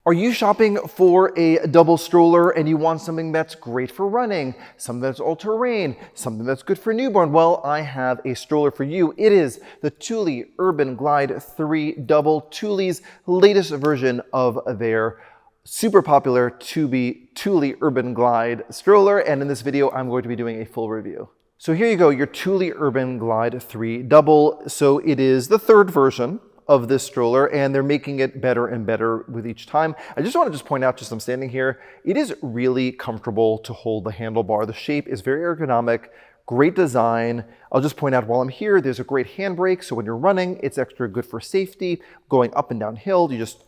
Are you shopping for a double stroller and you want something that's great for running, something that's all-terrain, something that's good for newborn? Well, I have a stroller for you. It is the Thule Urban Glide 3 Double, Thule's latest version of their super popular Thule Urban Glide stroller, and in this video I'm going to be doing a full review. So here you go, your Thule Urban Glide 3 Double. So it is the third version of this stroller, and they're making it better and better with each time. I just want to point out, I'm standing here, it is really comfortable to hold the handlebar. The shape is very ergonomic, great design. I'll just point out while I'm here, there's a great handbrake, so when you're running, it's extra good for safety. Going up and down hill, you just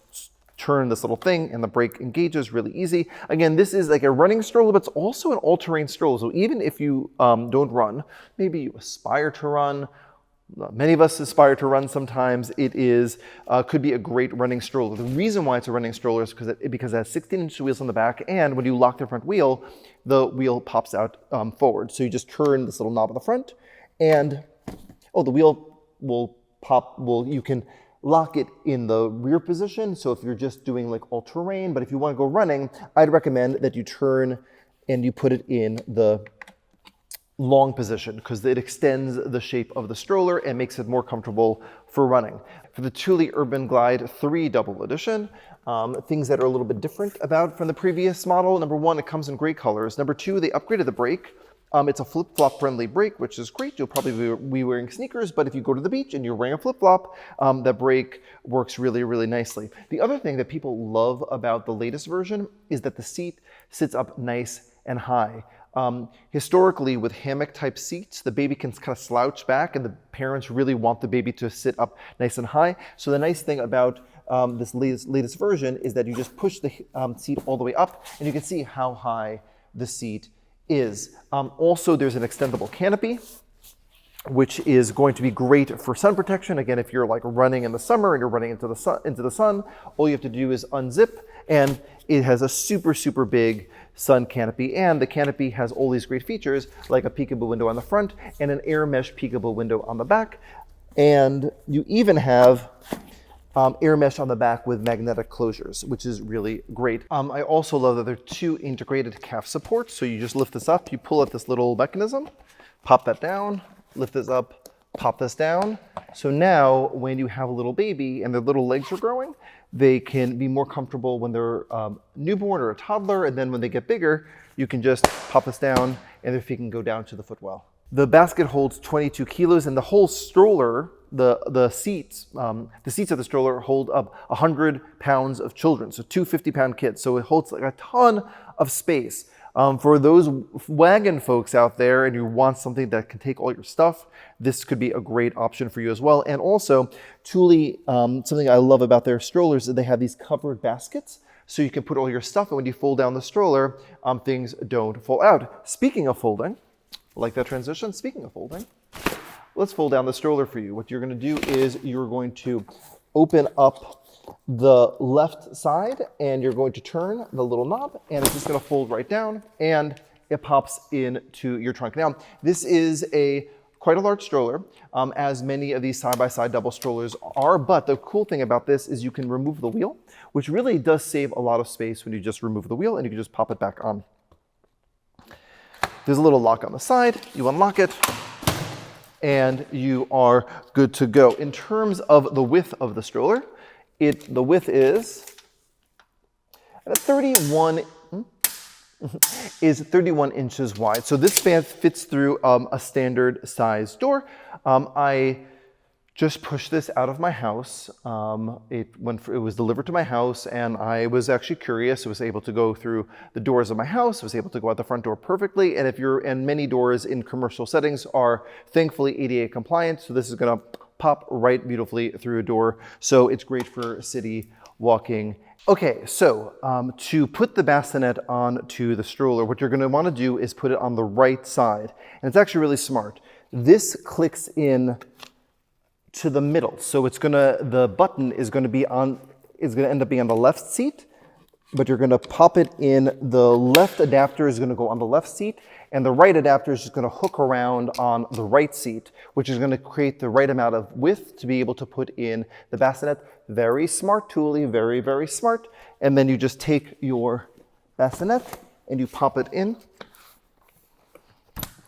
turn this little thing and the brake engages really easy. Again, this is like a running stroller, but it's also an all-terrain stroller. So even if you don't run, maybe you aspire to run, many of us aspire to run sometimes, it is could be a great running stroller. The reason why it's a running stroller is because it has 16-inch wheels on the back, and when you lock the front wheel, the wheel pops out forward. So you just turn this little knob on the front, and the wheel will pop. You can lock it in the rear position. So if you're just doing like all-terrain, but if you want to go running, I'd recommend that you turn and you put it in the long position, because it extends the shape of the stroller and makes it more comfortable for running. For the Thule Urban Glide 3 Double Edition, things that are a little bit different from the previous model. Number one, it comes in great colors. Number two, they upgraded the brake. It's a flip-flop friendly brake, which is great. You'll probably be wearing sneakers, but if you go to the beach and you're wearing a flip-flop, that brake works really, really nicely. The other thing that people love about the latest version is that the seat sits up nice and high. Historically, with hammock type seats, the baby can kind of slouch back, and the parents really want the baby to sit up nice and high. So the nice thing about this latest version is that you just push the seat all the way up, and you can see how high the seat is. Also, there's an extendable canopy, which is going to be great for sun protection. Again, if you're like running in the summer and you're running into the sun, all you have to do is unzip, and it has a super, super big sun canopy, and the canopy has all these great features like a peekaboo window on the front and an air mesh peekaboo window on the back. And you even have air mesh on the back with magnetic closures, which is really great. I also love that there are two integrated calf supports. So you just lift this up, you pull at this little mechanism, pop that down, lift this up, pop this down. So now when you have a little baby and their little legs are growing, they can be more comfortable when they're newborn or a toddler, and then when they get bigger, you can just pop this down and their feet can go down to the footwell. The basket holds 22 kilos, and the whole stroller, the seats of the stroller hold up 100 pounds of children, so two 50-pound kids. So it holds like a ton of space. For those wagon folks out there and you want something that can take all your stuff, this could be a great option for you as well. And also, Thule, something I love about their strollers is they have these covered baskets, so you can put all your stuff, and when you fold down the stroller, things don't fall out. Speaking of folding, like that transition, speaking of folding, let's fold down the stroller for you. What you're going to do is you're going to open up the left side, and you're going to turn the little knob, and it's just going to fold right down, and it pops into your trunk. Now, this is quite a large stroller, as many of these side-by-side double strollers are, but the cool thing about this is you can remove the wheel, which really does save a lot of space when you just remove the wheel, and you can just pop it back on. There's a little lock on the side, you unlock it, and you are good to go. In terms of the width of the stroller, the width is 31 inches wide. So this fan fits through a standard size door. I just pushed this out of my house. It was delivered to my house, and I was actually curious. I was able to go through the doors of my house. I was able to go out the front door perfectly. And many doors in commercial settings are thankfully ADA compliant. So this is going to pop right beautifully through a door. So it's great for city walking. Okay, so to put the bassinet onto the stroller, what you're going to want to do is put it on the right side. And it's actually really smart. This clicks in to the middle. So the button is going to end up being on the left seat, but you're going to pop it in. The left adapter is going to go on the left seat, And the right adapter is just going to hook around on the right seat, which is going to create the right amount of width to be able to put in the bassinet. Very smart, Thule, very, very smart. And then you just take your bassinet and you pop it in,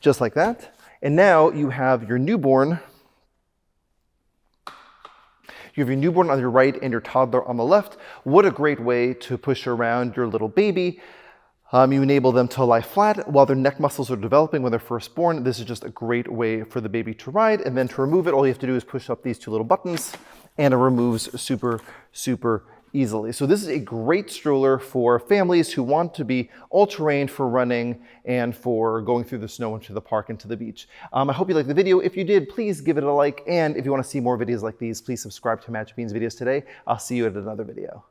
just like that. And now you have your newborn. You have your newborn on your right and your toddler on the left. What a great way to push around your little baby. You enable them to lie flat while their neck muscles are developing when they're first born. This is just a great way for the baby to ride. And then to remove it, all you have to do is push up these two little buttons and it removes super, super easily. So this is a great stroller for families who want to be all-terrain for running and for going through the snow into the park and to the beach. I hope you liked the video. If you did, please give it a like. And if you want to see more videos like these, please subscribe to Magic Beans videos today. I'll see you at another video.